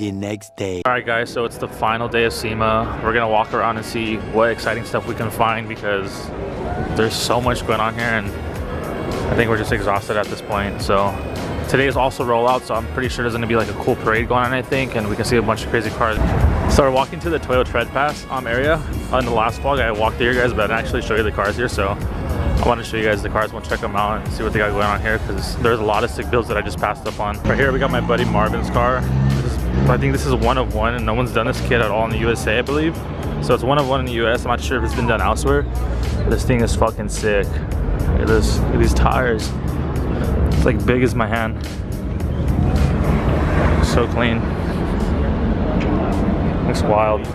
the next day. Alright guys, so it's the final day of SEMA. We're gonna walk around and see what exciting stuff we can find because there's so much going on here and I think we're just exhausted at this point. So today is also rollout, so I'm pretty sure there's gonna be like a cool parade going on, I think, and we can see a bunch of crazy cars. So we're walking to the Toyota Tread Pass area. In the last vlog I walked there, guys, but I didn't actually show you the cars here, so I want to show you guys the cars. We'll check them out and see what they got going on here because there's a lot of sick builds that I just passed up on. Right here we got my buddy Marvin's car. I think this is one of one and no one's done this kit at all in the USA, I believe. So it's one of one in the US. I'm not sure if it's been done elsewhere. But this thing is fucking sick. Look at this. Look at these tires. It's like big as my hand. So clean. Looks wild.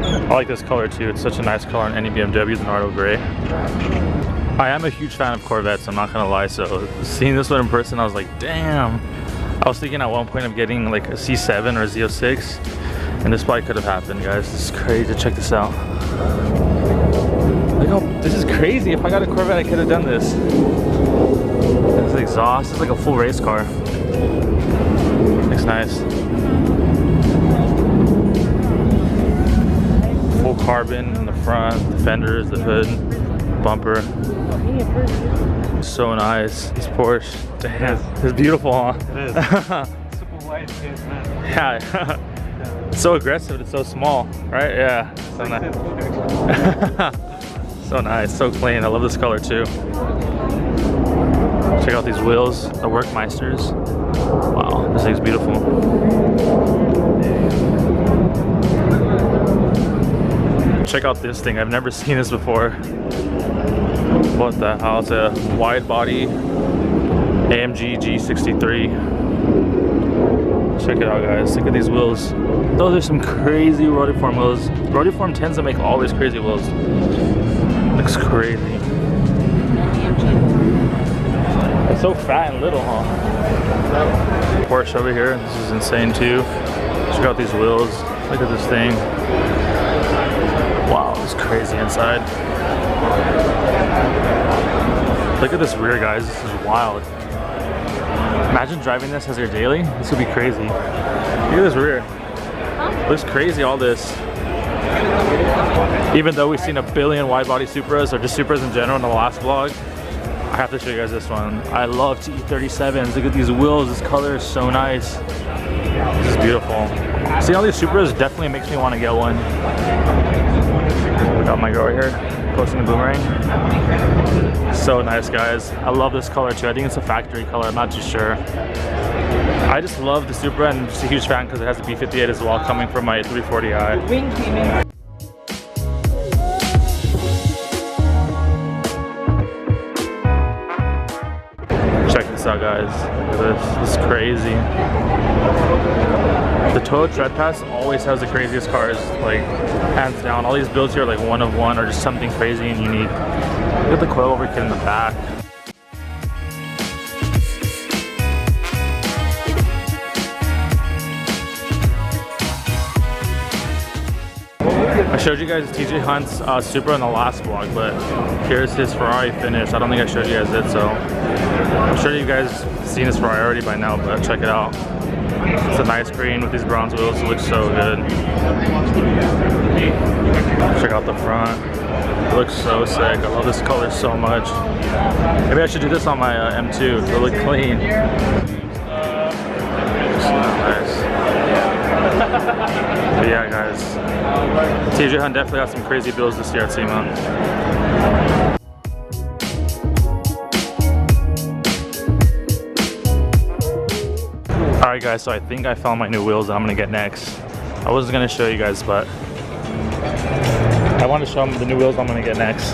I like this color too. It's such a nice color on any BMW, the Nardo Gray. I am a huge fan of Corvettes, I'm not gonna lie. So seeing this one in person, I was like, damn. I was thinking at one point of getting like a C7 or a Z06, and this probably could have happened, guys. This is crazy. Check this out. Look how, this is crazy. If I got a Corvette, I could have done this. This exhaust is like a full race car. Looks nice. Full carbon in the front, the fenders, the hood, bumper. So nice. This Porsche, damn, it's beautiful, huh? It is. Super wide, man. Yeah. It's so aggressive, it's so small, right? Yeah. So nice. So nice, so clean. I love this color too. Check out these wheels, the Workmeisters. Wow, this thing's beautiful. Check out this thing. I've never seen this before. What the hell? It's a wide body AMG G63. Check it out, guys. Look at these wheels. Those are some crazy Rotiform wheels. Rotiform tends to make all these crazy wheels. Looks crazy. It's so fat and little, huh? Porsche over here. This is insane too. Check out these wheels. Look at this thing. Wow, it's crazy inside. Look at this rear, guys. This is wild. Imagine driving this as your daily. This would be crazy. Look at this rear. Looks crazy, all this. Even though we've seen a billion wide body Supras or just Supras in general in the last vlog, I have to show you guys this one. I love TE37s. Look at these wheels. This color is so nice. This is beautiful. Seeing all these Supras definitely makes me want to get one. Got my girl right here, posting a boomerang. So nice, guys. I love this color too. I think it's a factory color. I'm not too sure. I just love the Supra and I'm just a huge fan because it has the B58 as well, coming from my 340i. Check this out, guys. Look at this. This is crazy. The Toyota Tread Pass always has the craziest cars, like hands down. All these builds here are like one of one or just something crazy and unique. Look at the coilover kit in the back. I showed you guys TJ Hunt's Supra in the last vlog, but here's his Ferrari finish. I don't think I showed you guys it, so I'm sure you guys seen his Ferrari already by now, but check it out. It's a nice green with these bronze wheels. It looks so good. Check out the front. It looks so sick. I love this color so much. Maybe I should do this on my M2. It'll look clean. So nice. But yeah, guys. TJ Hunt definitely got some crazy builds this year at SEMA. Alright guys, so I think I found my new wheels that I'm gonna get next. I wasn't gonna show you guys, but I want to show them the new wheels I'm gonna get next.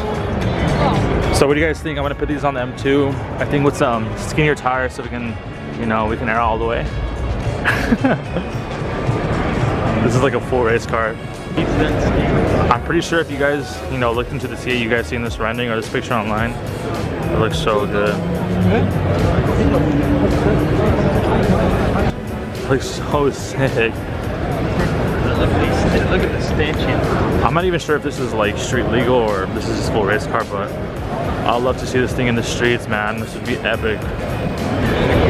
So what do you guys think? I'm gonna put these on the M2. I think with some skinnier tires so we can, you know, we can air all the way. This is like a full race car. I'm pretty sure if you guys, you know, looked into the TA, you guys seen this rendering or this picture online. It looks so good. It looks so sick. Look at the stanchion. I'm not even sure if this is like street legal or if this is just full race car, but I'd love to see this thing in the streets, man. This would be epic.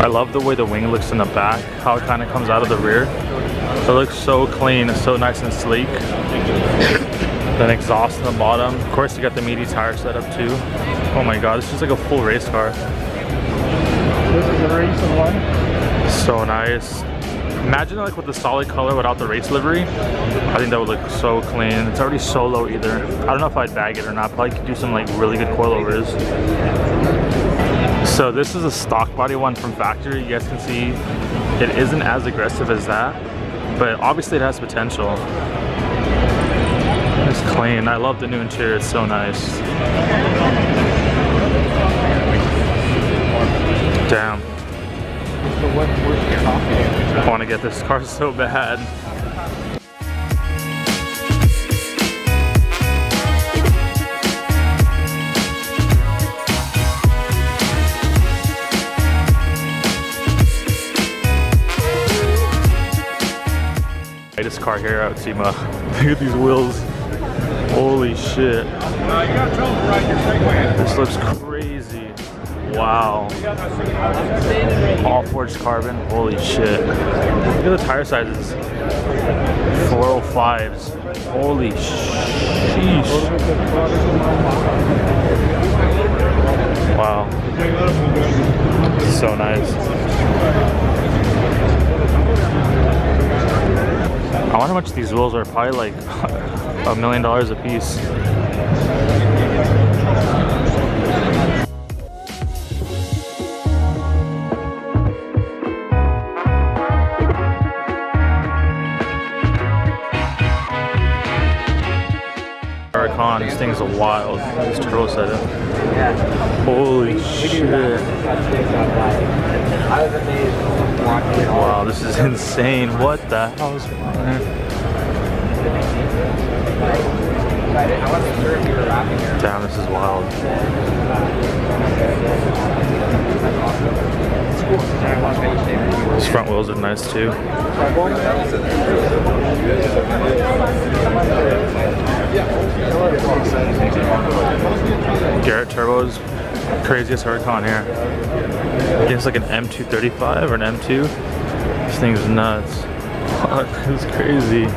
I love the way the wing looks in the back, how it kind of comes out of the rear. It looks so clean, it's so nice and sleek. Then exhaust on the bottom. Of course, you got the meaty tire setup too. Oh my god, this is like a full race car. This is a race of one. So nice. Imagine like with the solid color without the race livery. I think that would look so clean. It's already so low either. I don't know if I'd bag it or not. Probably could do some like really good coilovers. So this is a stock body one from factory. You guys can see it isn't as aggressive as that, but obviously it has potential. It's clean. I love the new interior. It's so nice. Damn. I want to get this car so bad. Latest car here at Sema. Look at these wheels. Holy shit. This looks crazy. Wow. All forged carbon. Holy shit. Look at the tire sizes. 405s. Holy sheesh. Wow. So nice. I wonder how much these wheels are. Probably like $1 million a piece. This thing's wild. This turbo setup. Holy shit. Wow, this is insane. What the hell is going on here? Damn, this is wild. These front wheels are nice too. Garrett turbos, craziest Huracan here. I guess like an M235 or an M2. This thing's nuts. Fuck, this is crazy.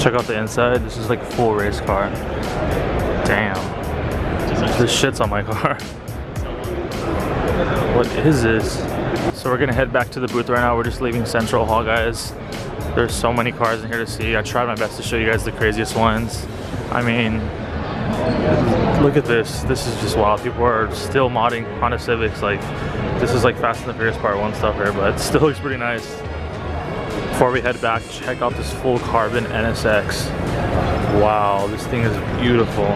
Check out the inside. This is like a full race car. Damn. This shit's on my car. What is this? So we're gonna head back to the booth right now. We're just leaving Central Hall, guys. There's so many cars in here to see. I tried my best to show you guys the craziest ones. I mean, look at this. This is just wild. People are still modding Honda Civics. Like, this is like Fast and the Furious Part 1 stuff here, but it still looks pretty nice. Before we head back, check out this full carbon NSX. Wow, this thing is beautiful.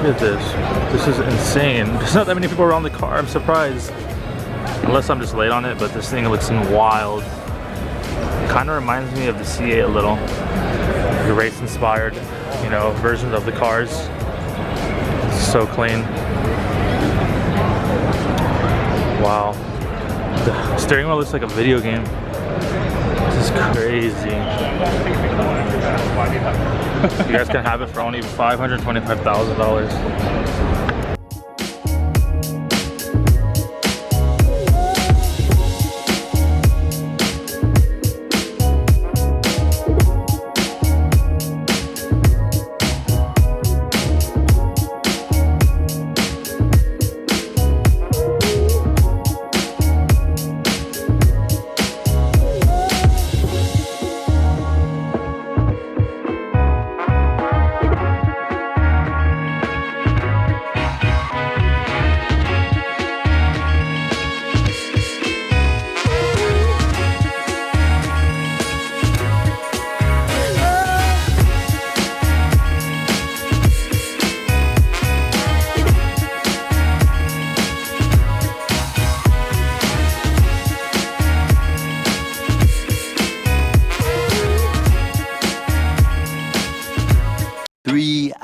Look at this. This is insane. There's not that many people around the car. I'm surprised. Unless I'm just late on it, but this thing looks wild. Kind of reminds me of the C8 a little. The race-inspired, you know, versions of the cars. So clean. Wow. The steering wheel looks like a video game. This is crazy. You guys can have it for only $525,000.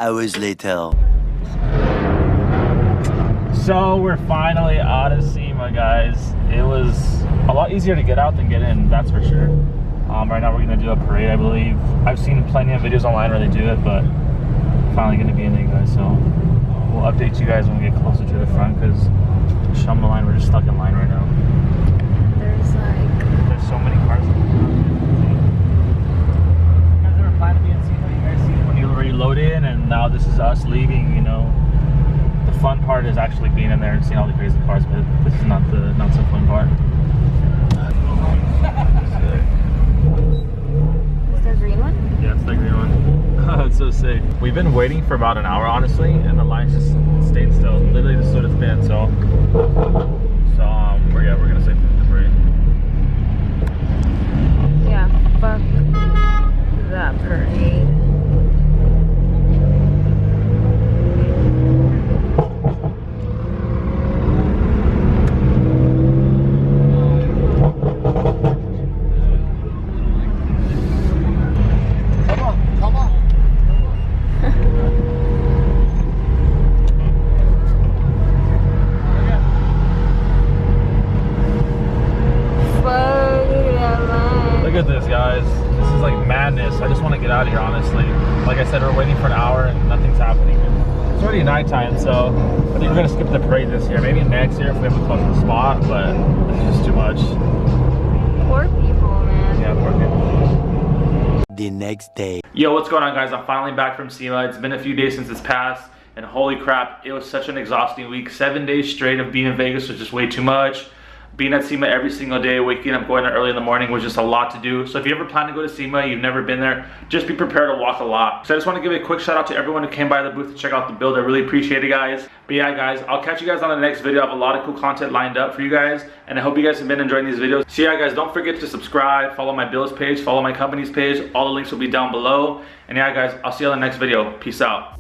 Hours later. So we're finally out of Sema, guys. It was a lot easier to get out than get in, that's for sure. Right now we're gonna do a parade, I believe. I've seen plenty of videos online where they do it, but finally going to be in there, guys. So we'll update you guys when we get closer to the front, because Shumba line, we're just stuck in line right now. There's So many cars. You guys ever plan to be in Sema? You guys see it when you already load in, and now this is us leaving, you know. The fun part is actually being in there and seeing all the crazy cars, but this is not the not so fun part. Is there a green one? Yeah, it's the green one. It's so sick. We've been waiting for about an hour, honestly, and the line's just stayed still. Literally, this is what it's been. So we're gonna save the parade. Yeah, fuck that parade. Look at this, guys. This is like madness. I just want to get out of here, honestly. Like I said, we're waiting for an hour and nothing's happening. It's already nighttime, so I think we're gonna skip the parade this year. Maybe next year if we have a closer spot, but it's just too much. Poor people, man. Yeah, poor people. The next day. Yo, what's going on, guys? I'm finally back from Sema. It's been a few days since it's passed, and holy crap, it was such an exhausting week. 7 days straight of being in Vegas was just way too much. Being at Sema every single day, waking up, going there early in the morning was just a lot to do. So if you ever plan to go to Sema, you've never been there, just be prepared to walk a lot. So I just want to give a quick shout out to everyone who came by the booth to check out the build. I really appreciate it, guys. But yeah, guys, I'll catch you guys on the next video. I have a lot of cool content lined up for you guys, and I hope you guys have been enjoying these videos. So yeah, guys, don't forget to subscribe, follow my builds page, follow my company's page. All the links will be down below. And yeah, guys, I'll see you on the next video. Peace out.